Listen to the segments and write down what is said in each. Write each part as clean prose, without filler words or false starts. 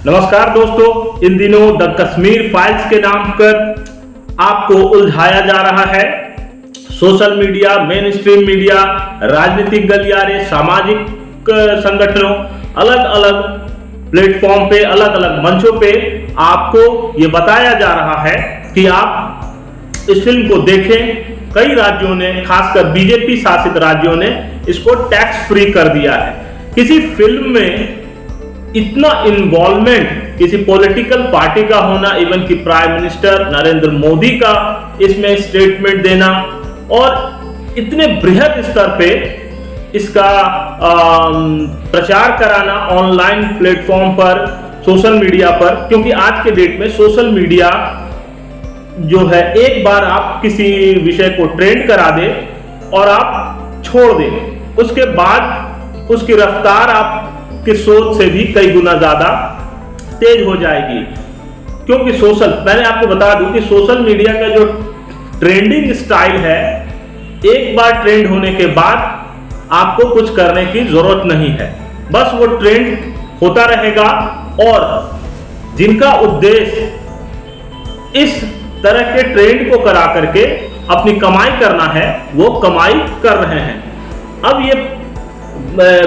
नमस्कार दोस्तों, इन दिनों द कश्मीर फाइल्स के नाम पर आपको उलझाया जा रहा है। Social media, main stream media, राजनीतिक गलियारे, सामाजिक संगठनों, अलग अलग प्लेटफॉर्म पे, अलग अलग मंचों पे आपको ये बताया जा रहा है कि आप इस फिल्म को देखें। कई राज्यों ने, खासकर बीजेपी शासित राज्यों ने इसको टैक्स फ्री कर दिया है। किसी फिल्म में इतना इन्वॉल्वमेंट किसी पॉलिटिकल पार्टी का होना, इवन कि प्राइम मिनिस्टर नरेंद्र मोदी का इसमें स्टेटमेंट देना और इतने बृहद स्तर पे इसका प्रचार कराना ऑनलाइन प्लेटफॉर्म पर, सोशल मीडिया पर, क्योंकि आज के डेट में सोशल मीडिया जो है, एक बार आप किसी विषय को ट्रेंड करा दे और आप छोड़ दें, उसके बाद उसकी रफ्तार आप की सोच से भी कई गुना ज्यादा तेज हो जाएगी। क्योंकि मैंने आपको बता दूं कि सोशल मीडिया का जो ट्रेंडिंग स्टाइल है, एक बार ट्रेंड होने के बाद आपको कुछ करने की जरूरत नहीं है, बस वो ट्रेंड होता रहेगा। और जिनका उद्देश्य इस तरह के ट्रेंड को करा करके अपनी कमाई करना है, वो कमाई कर रहे हैं। अब ये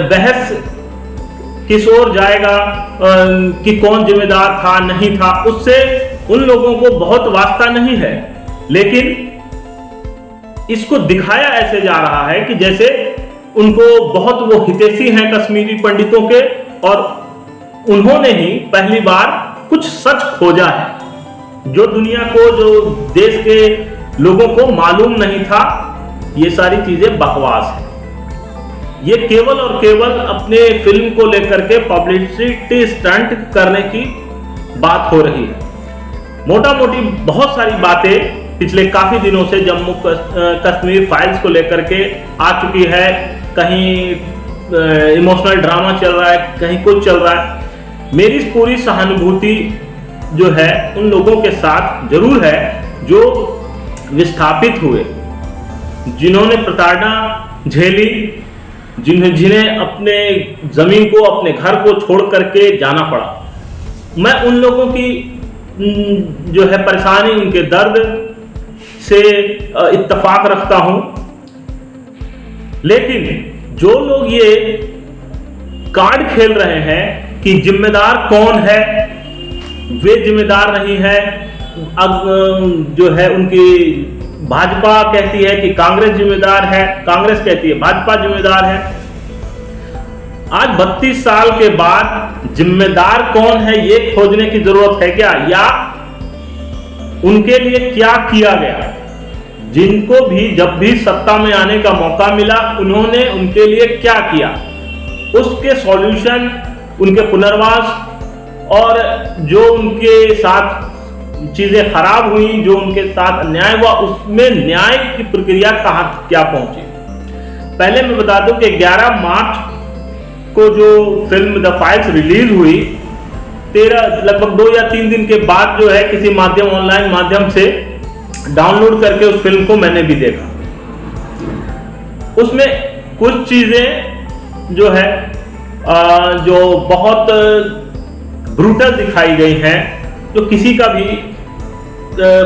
बहस किस ओर जाएगा कि कौन जिम्मेदार था, नहीं था, उससे उन लोगों को बहुत वास्ता नहीं है। लेकिन इसको दिखाया ऐसे जा रहा है कि जैसे उनको बहुत वो हितैषी हैं कश्मीरी पंडितों के, और उन्होंने ही पहली बार कुछ सच खोजा है जो दुनिया को, जो देश के लोगों को मालूम नहीं था। ये सारी चीजें बकवास है। ये केवल और केवल अपने फिल्म को लेकर के पब्लिसिटी स्टंट करने की बात हो रही है। मोटा मोटी बहुत सारी बातें पिछले काफी दिनों से जम्मू कश्मीर फाइल्स को लेकर के आ चुकी है। कहीं इमोशनल ड्रामा चल रहा है, कहीं कुछ चल रहा है। मेरी पूरी सहानुभूति जो है उन लोगों के साथ जरूर है जो विस्थापित हुए, जिन्होंने प्रताड़ना झेली, जिन्हें अपने जमीन को, अपने घर को छोड़ करके जाना पड़ा। मैं उन लोगों की जो है परेशानी, उनके दर्द से इत्तेफाक रखता हूं। लेकिन जो लोग ये कार्ड खेल रहे हैं कि जिम्मेदार कौन है, वे जिम्मेदार नहीं है। जो है उनकी भाजपा कहती है कि कांग्रेस जिम्मेदार है, कांग्रेस कहती है भाजपा जिम्मेदार है। आज 32 साल के बाद जिम्मेदार कौन है ये खोजने की जरूरत है क्या, या उनके लिए क्या किया गया? जिनको भी जब भी सत्ता में आने का मौका मिला, उन्होंने उनके लिए क्या किया, उसके सॉल्यूशन, उनके पुनर्वास, और जो उनके साथ चीजें खराब हुई, जो उनके साथ अन्याय हुआ, उसमें न्याय की प्रक्रिया कहां क्या पहुंची। पहले मैं बता दूं कि 11 मार्च को जो फिल्म द फाइल्स रिलीज हुई, लगभग 2 या 3 दिन के बाद जो है किसी माध्यम, ऑनलाइन माध्यम से डाउनलोड करके उस फिल्म को मैंने भी देखा। उसमें कुछ चीजें जो है जो बहुत ब्रूटल दिखाई गई हैं, जो किसी का भी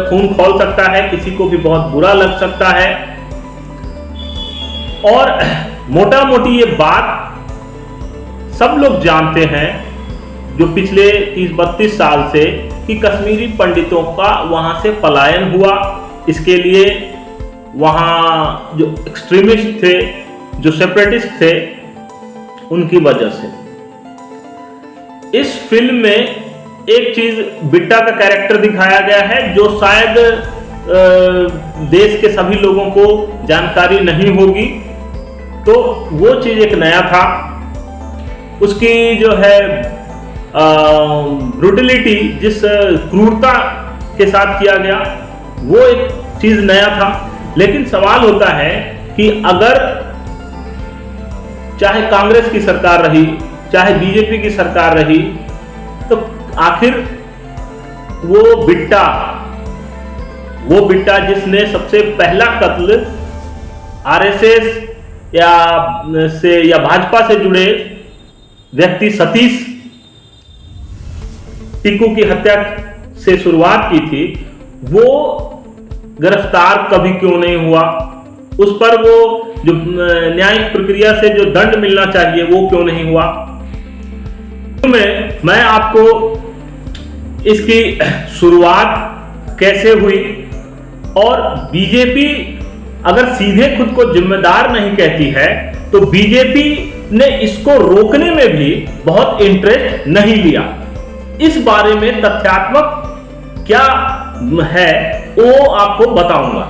खून खौल सकता है, किसी को भी बहुत बुरा लग सकता है। और मोटा मोटी ये बात सब लोग जानते हैं जो पिछले 30-32 साल से, कि कश्मीरी पंडितों का वहां से पलायन हुआ। इसके लिए वहां जो एक्सट्रीमिस्ट थे, जो सेपरेटिस्ट थे, उनकी वजह से। इस फिल्म में एक चीज, बिट्टा का कैरेक्टर दिखाया गया है जो शायद देश के सभी लोगों को जानकारी नहीं होगी, तो वो चीज एक नया था। उसकी जो है ब्रूटलिटी, जिस क्रूरता के साथ किया गया, वो एक चीज नया था। लेकिन सवाल होता है कि अगर चाहे कांग्रेस की सरकार रही, चाहे बीजेपी की सरकार रही, तो आखिर वो बिट्टा जिसने सबसे पहला कत्ल आरएसएस या भाजपा से जुड़े व्यक्ति सतीश टीकू की हत्या से शुरुआत की थी, वो गिरफ्तार कभी क्यों नहीं हुआ? उस पर वो जो न्यायिक प्रक्रिया से जो दंड मिलना चाहिए वो क्यों नहीं हुआ? मैं आपको इसकी शुरुआत कैसे हुई और बीजेपी अगर सीधे खुद को जिम्मेदार नहीं कहती है तो बीजेपी ने इसको रोकने में भी बहुत इंटरेस्ट नहीं लिया। इस बारे में तथ्यात्मक क्या है वो आपको बताऊंगा।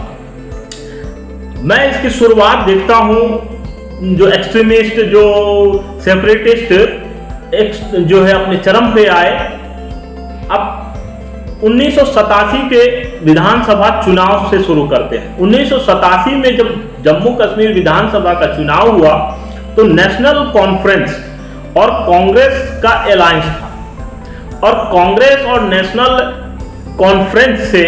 मैं इसकी शुरुआत देखता हूं, जो एक्सट्रीमिस्ट, जो सेपरेटिस्ट जो है अपने चरम पे आए। अब 1987 के विधानसभा चुनाव से शुरू करते हैं। 1987 में जब जम्मू कश्मीर विधानसभा का चुनाव हुआ तो नेशनल कॉन्फ्रेंस और कांग्रेस का अलायंस था, और कांग्रेस और नेशनल कॉन्फ्रेंस से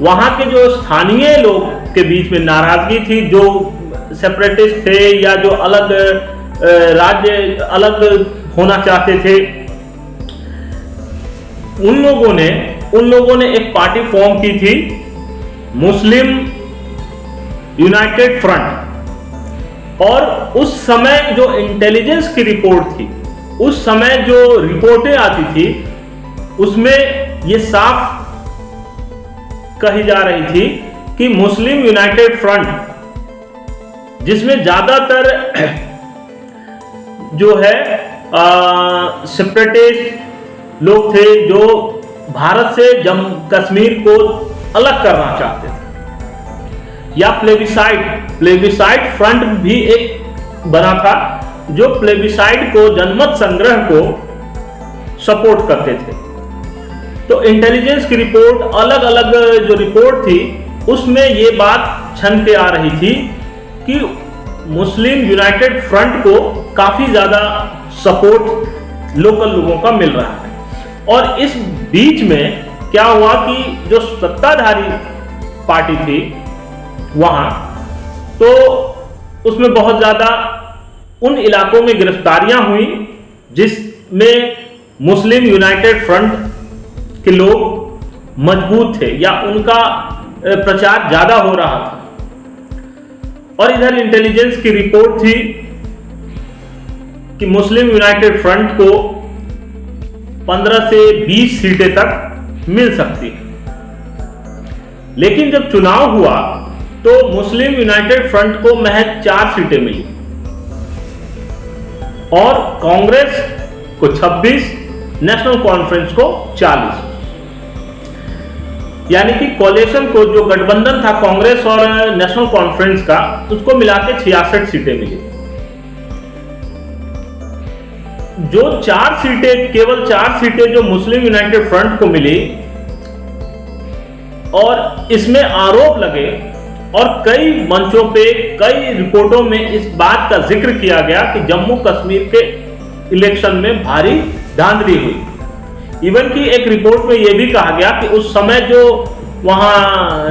वहां के जो स्थानीय लोग के बीच में नाराजगी थी, जो सेपरेटिस्ट थे या जो अलग राज्य अलग होना चाहते थे, उन लोगों ने एक पार्टी फॉर्म की थी, मुस्लिम यूनाइटेड फ्रंट। और उस समय जो इंटेलिजेंस की रिपोर्ट थी, उस समय जो रिपोर्टें आती थी, उसमें ये साफ कही जा रही थी कि मुस्लिम यूनाइटेड फ्रंट, जिसमें ज्यादातर जो है सेपरेटिस्ट लोग थे, जो भारत से जम्मू कश्मीर को अलग करना चाहते थे, या प्लेबिसाइड फ्रंट भी एक बना था जो प्लेबिसाइड को, जनमत संग्रह को सपोर्ट करते थे। तो इंटेलिजेंस की रिपोर्ट, अलग अलग जो रिपोर्ट थी, उसमें ये बात छन के आ रही थी कि मुस्लिम यूनाइटेड फ्रंट को काफी ज्यादा सपोर्ट लोकल लोगों का मिल रहा है। और इस बीच में क्या हुआ कि जो सत्ताधारी पार्टी थी वहां, तो उसमें बहुत ज्यादा उन इलाकों में गिरफ्तारियां हुई जिसमें मुस्लिम यूनाइटेड फ्रंट के लोग मजबूत थे या उनका प्रचार ज्यादा हो रहा था। और इधर इंटेलिजेंस की रिपोर्ट थी कि मुस्लिम यूनाइटेड फ्रंट को 15 से 20 सीटें तक मिल सकती है। लेकिन जब चुनाव हुआ तो मुस्लिम यूनाइटेड फ्रंट को महज 4 सीटें मिली और कांग्रेस को 26, नेशनल कॉन्फ्रेंस को 40। यानी कि कोalition को, जो गठबंधन था कांग्रेस और नेशनल कॉन्फ्रेंस का, उसको मिला के 66 सीटें मिली। जो 4 सीटें, केवल 4 सीटें जो मुस्लिम यूनाइटेड फ्रंट को मिली, और इसमें आरोप लगे और कई मंचों पे, कई रिपोर्टों में इस बात का जिक्र किया गया कि जम्मू कश्मीर के इलेक्शन में भारी धांधली हुई। इवन की एक रिपोर्ट में यह भी कहा गया कि उस समय जो वहां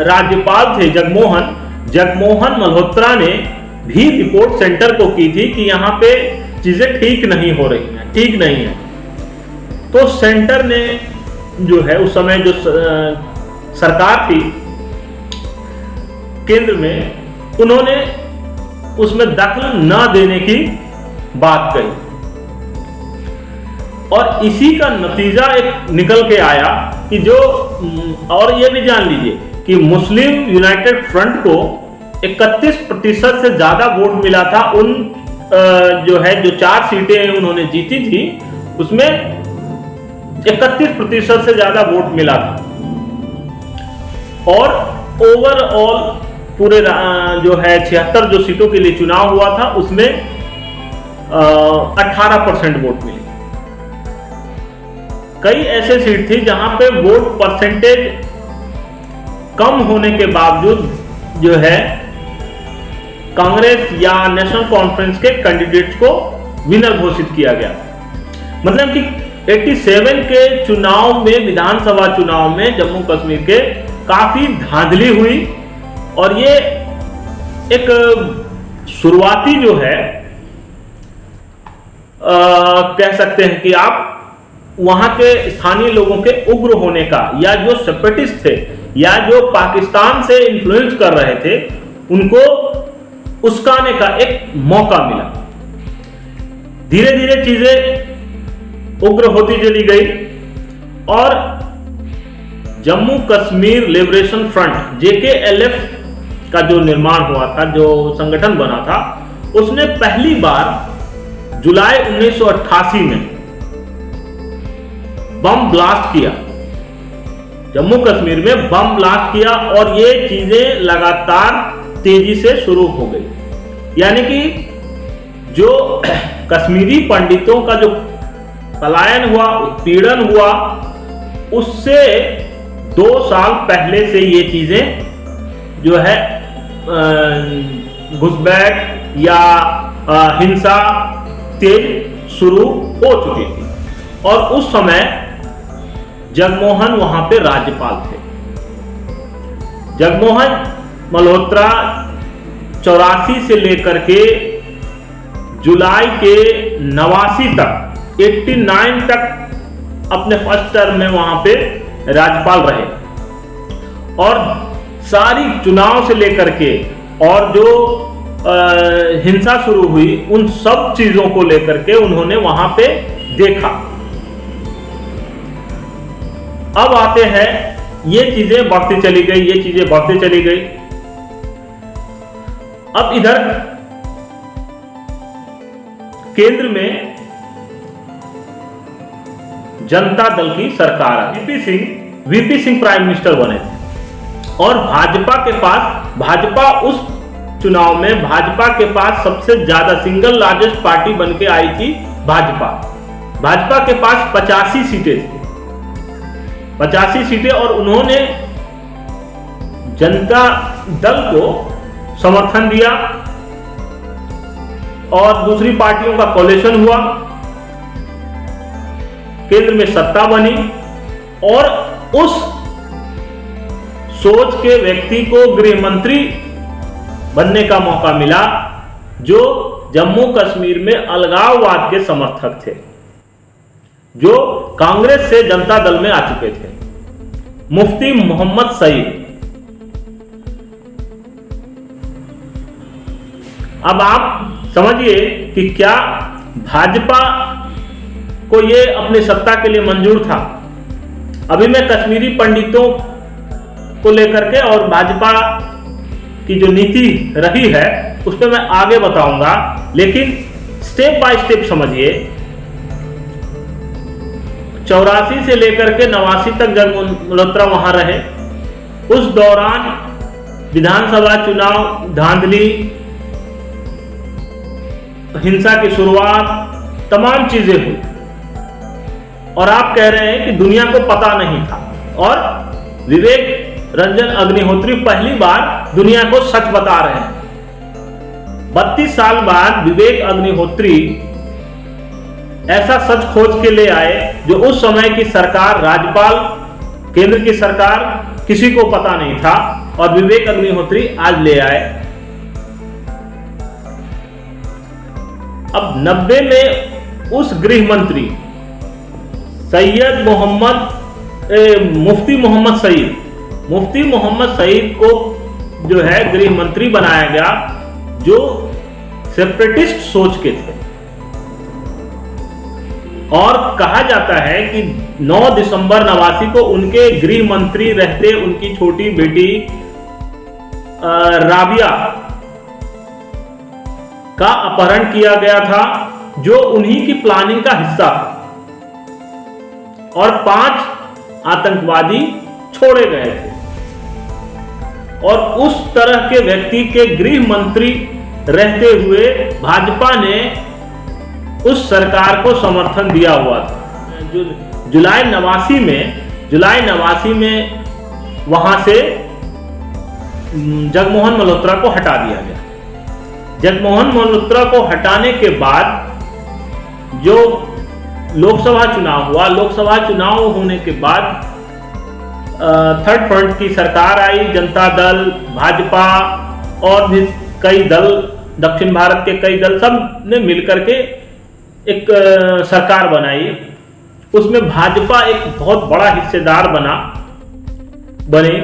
राज्यपाल थे जगमोहन मल्होत्रा ने भी रिपोर्ट सेंटर को की थी कि यहां पे चीजें ठीक नहीं हो रही हैं, ठीक नहीं है। तो सेंटर ने जो है, उस समय जो सरकार थी केंद्र में, उन्होंने उसमें दखल न देने की बात कही। और इसी का नतीजा एक निकल के आया कि जो, और ये भी जान लीजिए कि मुस्लिम यूनाइटेड फ्रंट को 31% से ज्यादा वोट मिला था। उन जो 4 सीटें उन्होंने जीती थी, उसमें 31% से ज्यादा वोट मिला था। और ओवरऑल पूरे जो 76 जो सीटों के लिए चुनाव हुआ था, उसमें 18% वोट मिले। कई ऐसे सीट थी जहां पे वोट परसेंटेज कम होने के बावजूद जो है कांग्रेस या नेशनल कॉन्फ्रेंस के कैंडिडेट्स को विनर घोषित किया गया। मतलब कि 87 के चुनाव में, विधानसभा चुनाव में जम्मू कश्मीर के काफी धांधली हुई। और ये एक शुरुआती जो है कह सकते हैं कि आप वहां के स्थानीय लोगों के उग्र होने का, या जो सेपरेटिस्ट थे या जो पाकिस्तान से इन्फ्लुएंस कर रहे थे, उनको उस्काने का एक मौका मिला। धीरे धीरे चीजें उग्र होती चली गई और Jammu Kashmir liberation front JKLF का जो निर्माण हुआ था, जो संगठन बना था, उसने पहली बार जुलाई 1988 में बम ब्लास्ट किया, जम्मू कश्मीर में बम ब्लास्ट किया और ये चीजें लगातार तेजी से शुरू हो गई। यानी कि जो कश्मीरी पंडितों का जो पलायन हुआ, उत्पीड़न हुआ, उससे 2 साल पहले से ये चीजें जो है घुसपैठ या हिंसा तेज शुरू हो चुकी थी। और उस समय जगमोहन वहां पे राज्यपाल थे। जगमोहन मल्होत्रा 84 से लेकर के जुलाई के 89 तक, 89 तक अपने फर्स्ट टर्म में वहां पे राज्यपाल रहे और सारी चुनाव से लेकर के और जो हिंसा शुरू हुई, उन सब चीजों को लेकर के उन्होंने वहां पे देखा। अब आते हैं, ये चीजें बढ़ती चली गई, ये चीजें बढ़ती चली गई। अब इधर केंद्र में जनता दल की सरकार आई। वीपी सिंह प्राइम मिनिस्टर बने थे और भाजपा उस चुनाव में भाजपा के पास सबसे ज्यादा सिंगल लार्जेस्ट पार्टी बन के आई थी। भाजपा के पास 85 सीटें थी, 85 सीटें, और उन्होंने जनता दल को समर्थन दिया और दूसरी पार्टियों का कोलिशन हुआ, केंद्र में सत्ता बनी और उस सोच के व्यक्ति को गृह मंत्री बनने का मौका मिला जो जम्मू कश्मीर में अलगाववाद के समर्थक थे, जो कांग्रेस से जनता दल में आ चुके थे, मुफ्ती मोहम्मद सईद। अब आप समझिए कि क्या भाजपा को ये अपनी सत्ता के लिए मंजूर था। अभी मैं कश्मीरी पंडितों को लेकर के और भाजपा की जो नीति रही है उस पर मैं आगे बताऊंगा, लेकिन स्टेप बाय स्टेप समझिए। 84 से लेकर के 89 तक जगमोहन मल्होत्रा वहां रहे। उस दौरान विधानसभा चुनाव, धांधली, हिंसा की शुरुआत, तमाम चीजें हुई और आप कह रहे हैं कि दुनिया को पता नहीं था। और विवेक रंजन अग्निहोत्री पहली बार दुनिया को सच बता रहे हैं। 32 साल बाद विवेक अग्निहोत्री ऐसा सच खोज के ले आए जो उस समय की सरकार, राज्यपाल, केंद्र की सरकार, किसी को पता नहीं था और विवेक अग्निहोत्री आज ले आए। अब 90 में उस गृह मंत्री मुफ्ती मोहम्मद सईद को जो है गृह मंत्री बनाया गया, जो सेपरेटिस्ट सोच के थे। और कहा जाता है कि 9 दिसंबर 89 को उनके गृह मंत्री रहते उनकी छोटी बेटी राबिया का अपहरण किया गया था, जो उन्हीं की प्लानिंग का हिस्सा था, और 5 आतंकवादी छोड़े गए थे। और उस तरह के व्यक्ति के गृह मंत्री रहते हुए भाजपा ने उस सरकार को समर्थन दिया हुआ था। जो जुलाई 89 में वहां से जगमोहन मल्होत्रा को हटा दिया गया। जगमोहन मल्होत्रा को हटाने के बाद जो लोकसभा चुनाव हुआ, लोकसभा चुनाव होने के बाद थर्ड फ्रंट की सरकार आई। जनता दल, भाजपा और भी कई दल, दक्षिण भारत के कई दल, सब ने मिलकर के एक सरकार बनाई उसमें भाजपा एक बहुत बड़ा हिस्सेदार बने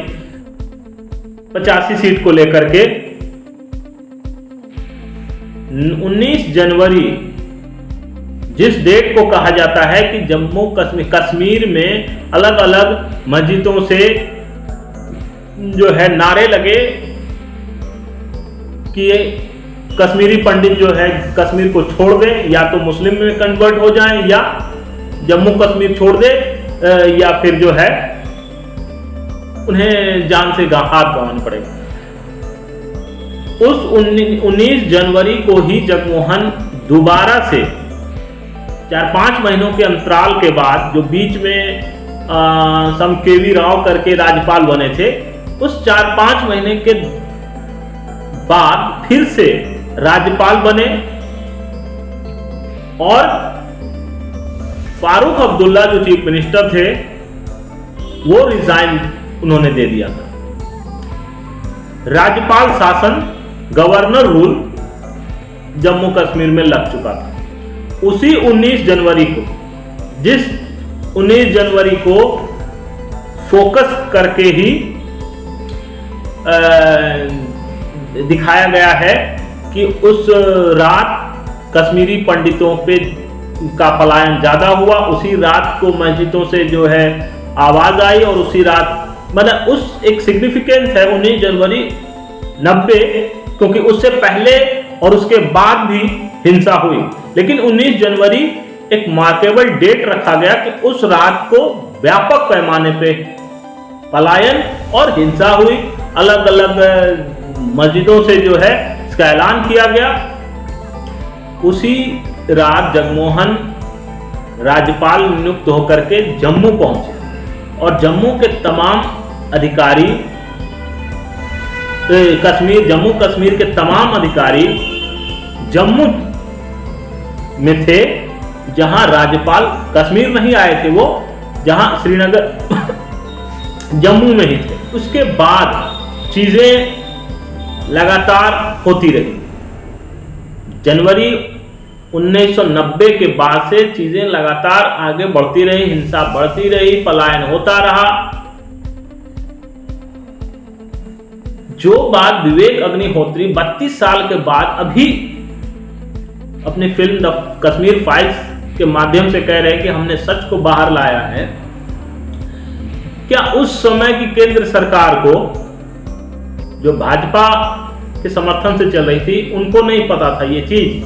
85 सीट को लेकर के। 19 जनवरी जिस डेट को कहा जाता है कि जम्मू कश्मीर में अलग अलग मस्जिदों से जो है नारे लगे कि कश्मीरी पंडित जो है कश्मीर को छोड़ दे, या तो मुस्लिम में कन्वर्ट हो जाए, या जम्मू कश्मीर छोड़ दे, या फिर जो है उन्हें जान से हाथ गंवाना पड़ेगा। उस 19 जनवरी को ही जगमोहन दोबारा से 4-5 महीनों के अंतराल के बाद, जो बीच में सम केवी राव करके राज्यपाल बने थे, उस 4-5 महीने के बाद फिर से राज्यपाल बने और फारूक अब्दुल्ला जो चीफ मिनिस्टर थे वो रिजाइन उन्होंने दे दिया था। राज्यपाल शासन, गवर्नर रूल जम्मू कश्मीर में लग चुका था। उसी 19 जनवरी को, जिस 19 जनवरी को फोकस करके ही दिखाया गया है कि उस रात कश्मीरी पंडितों पे का पलायन ज्यादा हुआ, उसी रात को मस्जिदों से जो है आवाज आई, और उसी रात मतलब उस एक सिग्निफिकेंस है 19 जनवरी 90, क्योंकि उससे पहले और उसके बाद भी हिंसा हुई, लेकिन 19 जनवरी एक मार्केबल डेट रखा गया कि उस रात को व्यापक पैमाने पे पलायन और हिंसा हुई। अलग अलग मस्जिदों से जो है इसका ऐलान किया गया। उसी रात जगमोहन राज्यपाल नियुक्त होकर के जम्मू पहुंचे और जम्मू के तमाम अधिकारी, जम्मू कश्मीर के तमाम अधिकारी जम्मू में थे, जहां राज्यपाल कश्मीर नहीं आए थे, वो जहां श्रीनगर जम्मू में ही थे। उसके बाद चीजें लगातार होती रही। जनवरी 1990 के बाद से चीजें लगातार आगे बढ़ती रही, हिंसा बढ़ती रही, पलायन होता रहा। जो बात विवेक अग्निहोत्री 32 साल के बाद अभी अपनी फिल्म द कश्मीर फाइल्स के माध्यम से कह रहे हैं कि हमने सच को बाहर लाया है, क्या उस समय की केंद्र सरकार को, जो भाजपा के समर्थन से चल रही थी, उनको नहीं पता था ये चीज?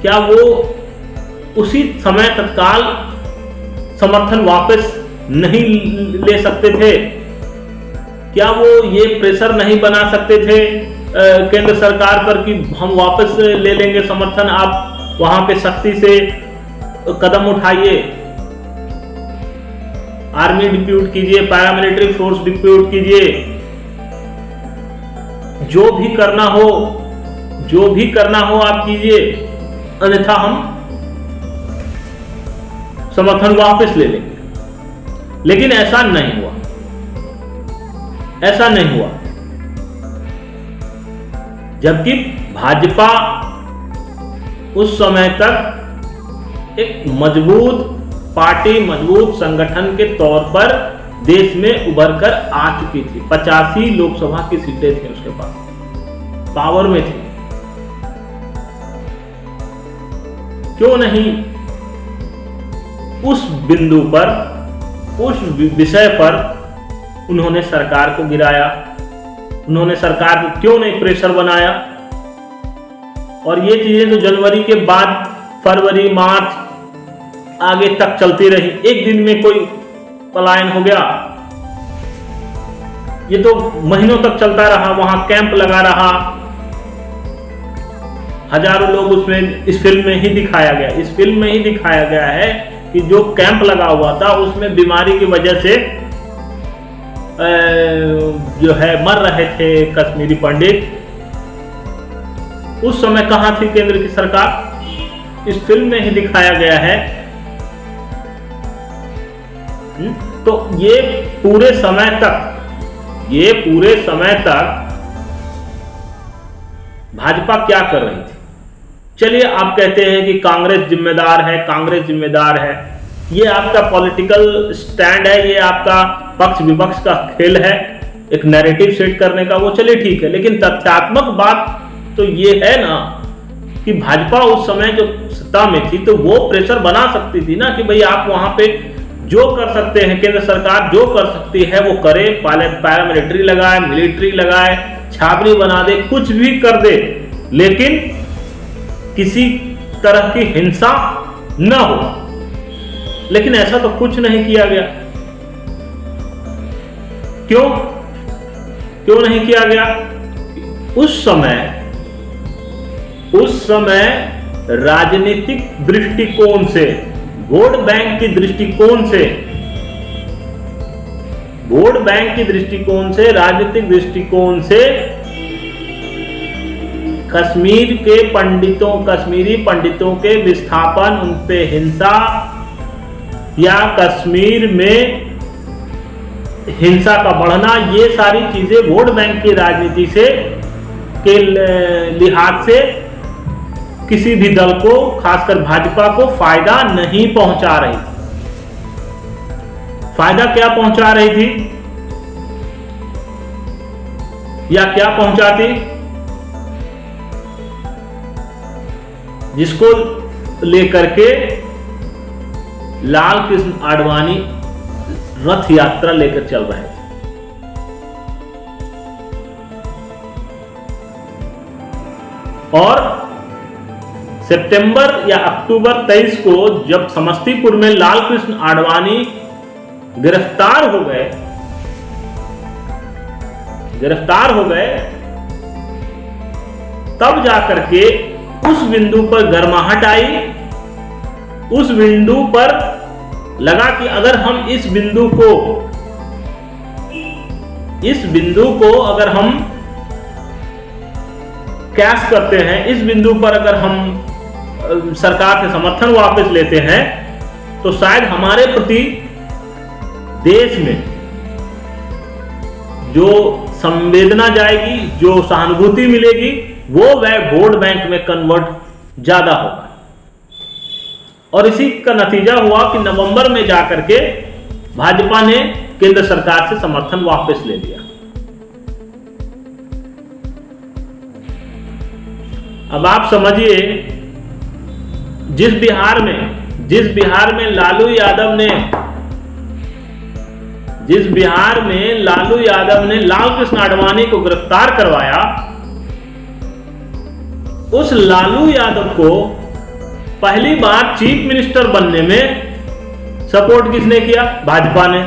क्या वो उसी समय तत्काल समर्थन वापस नहीं ले सकते थे? क्या वो ये प्रेशर नहीं बना सकते थे केंद्र सरकार पर कि हम वापस ले लेंगे समर्थन, आप वहां पे सख्ती से कदम उठाइए, आर्मी डिप्यूट कीजिए, पैरामिलिट्री फोर्स डिप्यूट कीजिए, जो भी करना हो आप कीजिए, अन्यथा हम समर्थन वापस ले लेंगे। लेकिन ऐसा नहीं हुआ, ऐसा नहीं हुआ। जबकि भाजपा उस समय तक एक मजबूत पार्टी, मजबूत संगठन के तौर पर देश में उभर कर आ चुकी थी। 85 लोकसभा की सीटें थी उसके पास, पावर में थी। क्यों नहीं उस बिंदु पर, उस विषय पर उन्होंने सरकार को गिराया? उन्होंने सरकार को क्यों नहीं प्रेशर बनाया? और ये चीजें तो जनवरी के बाद फरवरी, मार्च आगे तक चलती रही। एक दिन में कोई पलायन हो गया, ये तो महीनों तक चलता रहा। वहां कैंप लगा रहा, हजारों लोग उसमें, इस फिल्म में ही दिखाया गया, इस फिल्म में ही दिखाया गया है कि जो कैंप लगा हुआ था उसमें बीमारी की वजह से जो है मर रहे थे कश्मीरी पंडित। उस समय कहां थी केंद्र की सरकार? इस फिल्म में ही दिखाया गया है। तो ये पूरे समय तक भाजपा क्या कर रही थी? चलिए आप कहते हैं कि कांग्रेस जिम्मेदार है, कांग्रेस जिम्मेदार है, ये आपका पॉलिटिकल स्टैंड है, ये आपका पक्ष विपक्ष का खेल है, एक नैरेटिव सेट करने का, वो चलिए ठीक है। लेकिन तथ्यात्मक बात तो ये है ना कि भाजपा उस समय जो सत्ता में थी तो वो प्रेशर बना सकती थी ना कि भाई आप वहां पे जो कर सकते हैं, केंद्र सरकार जो कर सकती है वो करे, पैरामिलिट्री लगाए, मिलिट्री लगाए, छावनी बना दे, कुछ भी कर दे, लेकिन किसी तरह की हिंसा न हो। लेकिन ऐसा तो कुछ नहीं किया गया। क्यों नहीं किया गया? उस समय राजनीतिक दृष्टिकोण से, वोट बैंक की दृष्टिकोण से, राजनीतिक दृष्टिकोण से कश्मीरी पंडितों के विस्थापन, उन पे हिंसा या कश्मीर में हिंसा का बढ़ना, ये सारी चीजें वोट बैंक की राजनीति के लिहाज से किसी भी दल को, खासकर भाजपा को फायदा नहीं पहुंचा रही थी। फायदा क्या पहुंचा रही थी या क्या पहुंचाती? जिसको लेकर के लाल कृष्ण आडवाणी रथ यात्रा लेकर चल रहे थे। और सितंबर या अक्टूबर 23 को जब समस्तीपुर में लाल कृष्ण आडवाणी गिरफ्तार हो गए, तब जाकर के उस बिंदु पर गर्माहट आई। उस बिंदु पर लगा कि अगर हम इस बिंदु को अगर हम कैश करते हैं, इस बिंदु पर अगर हम सरकार से समर्थन वापस लेते हैं, तो शायद हमारे प्रति देश में जो संवेदना जाएगी, जो सहानुभूति मिलेगी, वो वह वोट बैंक में कन्वर्ट ज्यादा होगा। और इसी का नतीजा हुआ कि नवंबर में जाकर के भाजपा ने केंद्र सरकार से समर्थन वापस ले लिया। अब आप समझिए, जिस बिहार में लालू यादव ने लाल कृष्ण आडवाणी को गिरफ्तार करवाया, उस लालू यादव को पहली बार चीफ मिनिस्टर बनने में सपोर्ट किसने किया? भाजपा ने।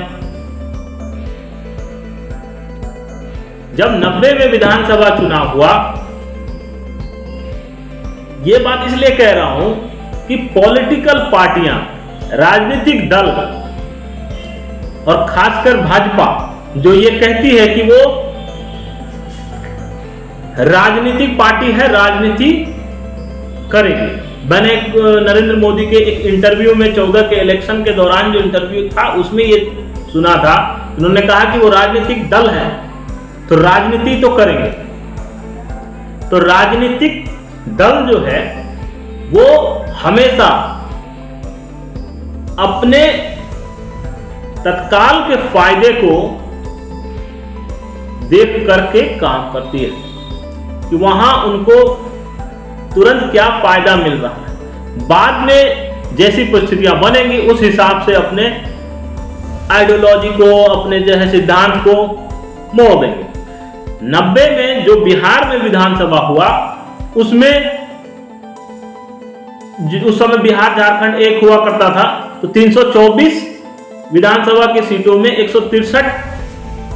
जब 90 में विधानसभा चुनाव हुआ, यह बात इसलिए कह रहा हूं कि पॉलिटिकल पार्टियां, राजनीतिक दल और खासकर भाजपा जो ये कहती है कि वो राजनीतिक पार्टी है, राजनीति करेगी। मैंने नरेंद्र मोदी के एक इंटरव्यू में 14 के इलेक्शन के दौरान जो इंटरव्यू था उसमें ये सुना था, उन्होंने कहा कि वो राजनीतिक दल है तो राजनीति तो करेंगे। तो राजनीतिक दल जो है वो हमेशा अपने तत्काल के फायदे को देख करके काम करती है कि वहां उनको तुरंत क्या फायदा मिल रहा है। बाद में जैसी परिस्थितियां बनेंगी उस हिसाब से अपने आइडियोलॉजी को, अपने जो है सिद्धांत को मोड़ देंगे। 90 में जो बिहार में विधानसभा हुआ, उसमें उस समय बिहार झारखंड एक हुआ करता था, तो 324 विधानसभा की सीटों में 163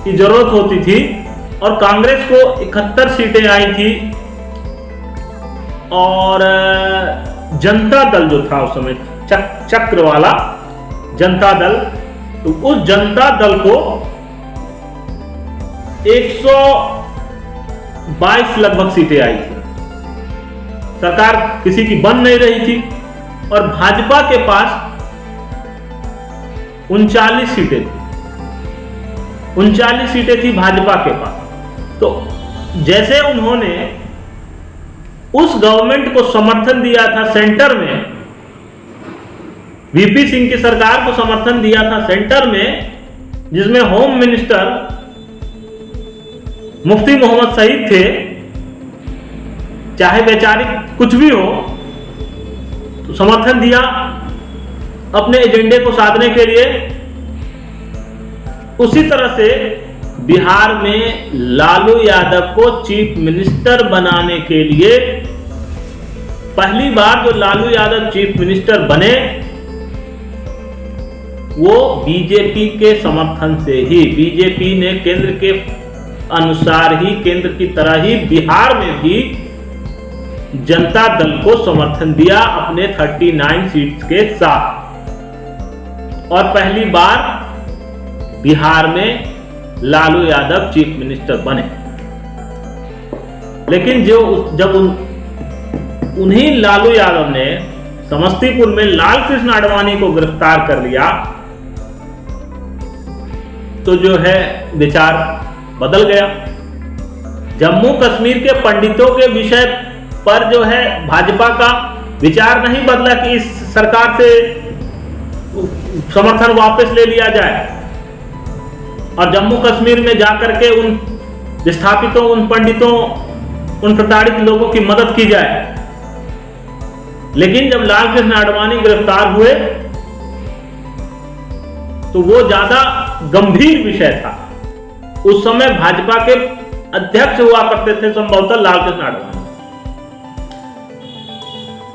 की जरूरत होती थी और कांग्रेस को 71 सीटें आई थी। और जनता दल जो था उस समय चक्र वाला जनता दल, तो उस जनता दल को 122 लगभग सीटें आई थी। सरकार किसी की बन नहीं रही थी और भाजपा के पास 39 सीटें थी। 39 सीटें थी भाजपा के पास। तो जैसे उन्होंने उस गवर्नमेंट को समर्थन दिया था सेंटर में, वीपी सिंह की सरकार को समर्थन दिया था सेंटर में, जिसमें होम मिनिस्टर मुफ्ती मोहम्मद सईद थे। चाहे वैचारिक कुछ भी हो तो समर्थन दिया अपने एजेंडे को साधने के लिए। उसी तरह से बिहार में लालू यादव को चीफ मिनिस्टर बनाने के लिए पहली बार जो लालू यादव चीफ मिनिस्टर बने वो बीजेपी के समर्थन से ही, बीजेपी ने केंद्र के अनुसार ही, केंद्र की तरह ही बिहार में भी जनता दल को समर्थन दिया अपने 39 सीट्स के साथ, और पहली बार बिहार में लालू यादव चीफ मिनिस्टर बने। लेकिन जब उन्हीं लालू यादव ने समस्तीपुर में लाल कृष्ण आडवाणी को गिरफ्तार कर लिया तो जो है विचार बदल गया। जम्मू कश्मीर के पंडितों के विषय पर जो है भाजपा का विचार नहीं बदला कि इस सरकार से समर्थन वापस ले लिया जाए और जम्मू कश्मीर में जाकर के उन विस्थापितों, उन पंडितों, उन प्रताड़ित लोगों की मदद की जाए। लेकिन जब लाल कृष्ण आडवाणी गिरफ्तार हुए तो वो ज्यादा गंभीर विषय था। उस समय भाजपा के अध्यक्ष हुआ करते थे संभवतः लाल कृष्ण आडवाणी।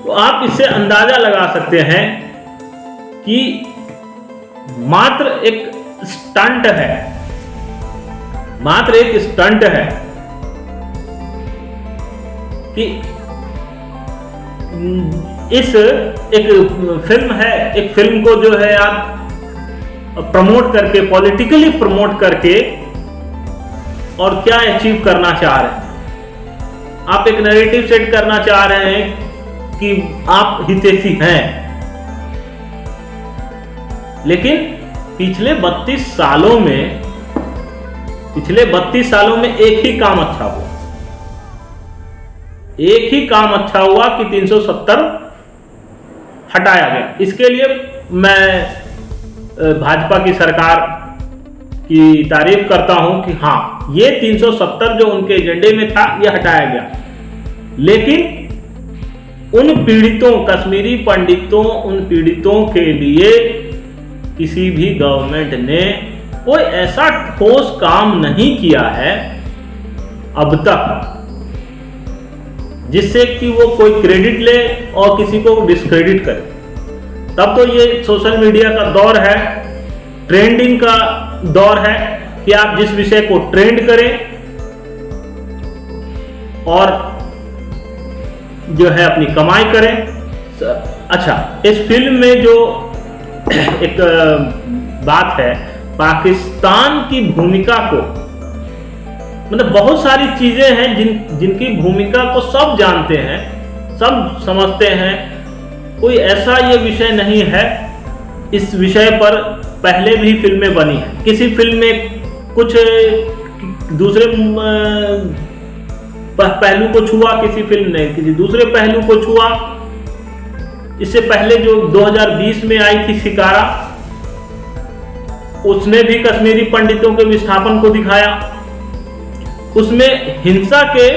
तो आप इससे अंदाजा लगा सकते हैं कि मात्र एक स्टंट है, मात्र एक स्टंट है कि इस एक फिल्म है, एक फिल्म को जो है आप प्रमोट करके, पॉलिटिकली प्रमोट करके और क्या अचीव करना चाह रहे हैं। आप एक नैरेटिव सेट करना चाह रहे हैं कि आप हितैषी हैं, लेकिन पिछले 32 सालों में एक ही काम अच्छा हुआ, एक ही काम अच्छा हुआ कि 370 हटाया गया। इसके लिए मैं भाजपा की सरकार की तारीफ करता हूं कि हाँ, ये 370 जो उनके एजेंडे में था ये हटाया गया। लेकिन उन पीड़ितों, कश्मीरी पंडितों, उन पीड़ितों के लिए किसी भी गवर्नमेंट ने कोई ऐसा ठोस काम नहीं किया है अब तक जिससे कि वो कोई क्रेडिट ले और किसी को डिस्क्रेडिट करे। तब तो ये सोशल मीडिया का दौर है, ट्रेंडिंग का दौर है कि आप जिस विषय को ट्रेंड करें और जो है अपनी कमाई करें। अच्छा, इस फिल्म में जो एक बात है, पाकिस्तान की भूमिका को, मतलब बहुत सारी चीजें हैं जिनकी भूमिका को सब जानते हैं, सब समझते हैं। कोई ऐसा ये विषय नहीं है, इस विषय पर पहले भी फिल्में बनी हैं। किसी फिल्म में कुछ दूसरे पहलू को छुआ, किसी फिल्म ने किसी दूसरे पहलू को छुआ। इससे पहले जो 2020 में आई थी शिकारा, उसने भी कश्मीरी पंडितों के विस्थापन को दिखाया। उसमें हिंसा के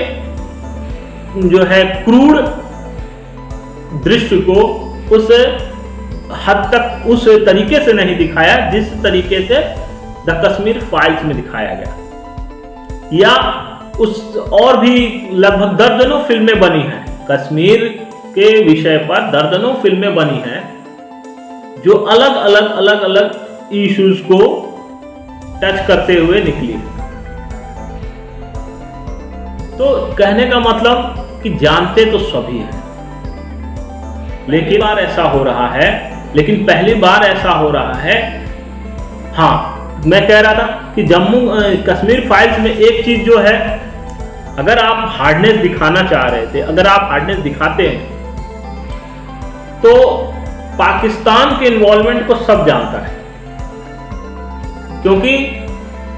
जो है क्रूर दृश्य को उस हद तक, उस तरीके से नहीं दिखाया जिस तरीके से द कश्मीर फाइल्स में दिखाया गया। या उस और भी लगभग दर्जनों फिल्में बनी हैं, कश्मीर के विषय पर दर्जनों फिल्में बनी हैं जो अलग अलग इश्यूज को टच करते हुए निकली। तो कहने का मतलब कि जानते तो सभी हैं, लेकिन बार ऐसा हो रहा है, लेकिन पहली बार ऐसा हो रहा है। हाँ, मैं कह रहा था कि जम्मू कश्मीर फाइल्स में एक चीज जो है, अगर आप हार्डनेस दिखाना चाह रहे थे, अगर आप हार्डनेस दिखाते हैं तो पाकिस्तान के इन्वॉल्वमेंट को सब जानता है, क्योंकि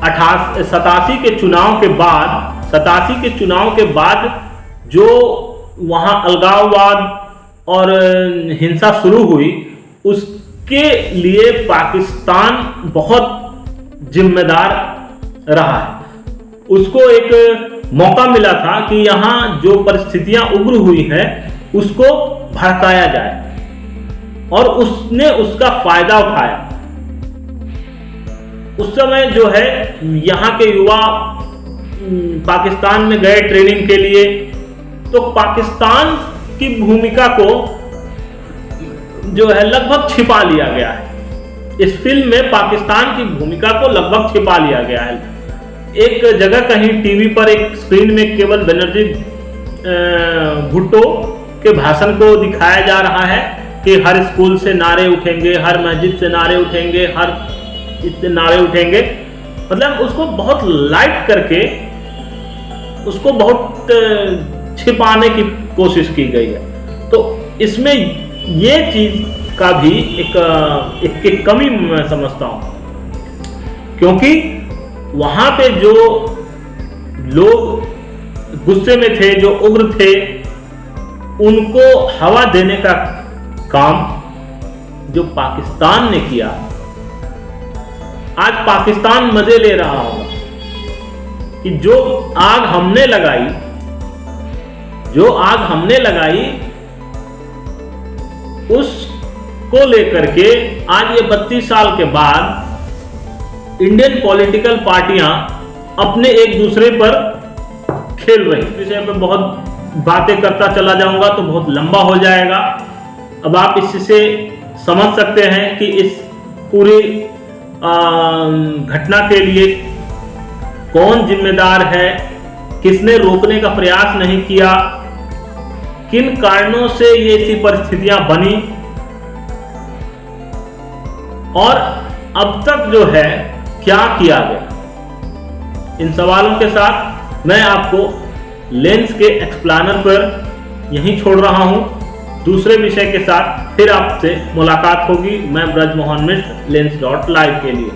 87 के चुनाव के बाद जो वहाँ अलगाववाद और हिंसा शुरू हुई, उसके लिए पाकिस्तान बहुत जिम्मेदार रहा है। उसको एक मौका मिला था कि यहाँ जो परिस्थितियां उग्र हुई हैं उसको भड़काया जाए, और उसने उसका फायदा उठाया। उस समय जो है यहाँ के युवा पाकिस्तान में गए ट्रेनिंग के लिए, तो पाकिस्तान की भूमिका को जो है लगभग छिपा लिया गया है। इस फिल्म में पाकिस्तान की भूमिका को लगभग छिपा लिया गया है। एक जगह कहीं टीवी पर एक स्क्रीन में केवल बनर्जी भुट्टो के भाषण को दिखाया जा रहा है कि हर स्कूल से नारे उठेंगे, हर मस्जिद से नारे उठेंगे, हर इतने नारे उठेंगे। मतलब उसको बहुत लाइट करके उसको बहुत छिपाने की कोशिश की गई है। तो इसमें ये चीज का भी एक कमी मैं समझता हूं, क्योंकि वहां पे जो लोग गुस्से में थे, जो उग्र थे, उनको हवा देने का काम जो पाकिस्तान ने किया, आज पाकिस्तान मजे ले रहा होगा कि जो आग हमने लगाई उसको लेकर के आज ये 32 साल के बाद इंडियन पॉलिटिकल पार्टियां अपने एक दूसरे पर खेल रही। इस विषय पर बहुत बातें करता चला जाऊंगा तो बहुत लंबा हो जाएगा। अब आप इससे समझ सकते हैं कि इस पूरी घटना के लिए कौन जिम्मेदार है, किसने रोकने का प्रयास नहीं किया, किन कारणों से ये ऐसी परिस्थितियां बनी, और अब तक जो है क्या किया गया। इन सवालों के साथ मैं आपको लेंस के एक्सप्लेनर पर यहीं छोड़ रहा हूं। दूसरे विषय के साथ फिर आपसे मुलाकात होगी। मैं ब्रजमोहन मिश्र, लेंस.live के लिए।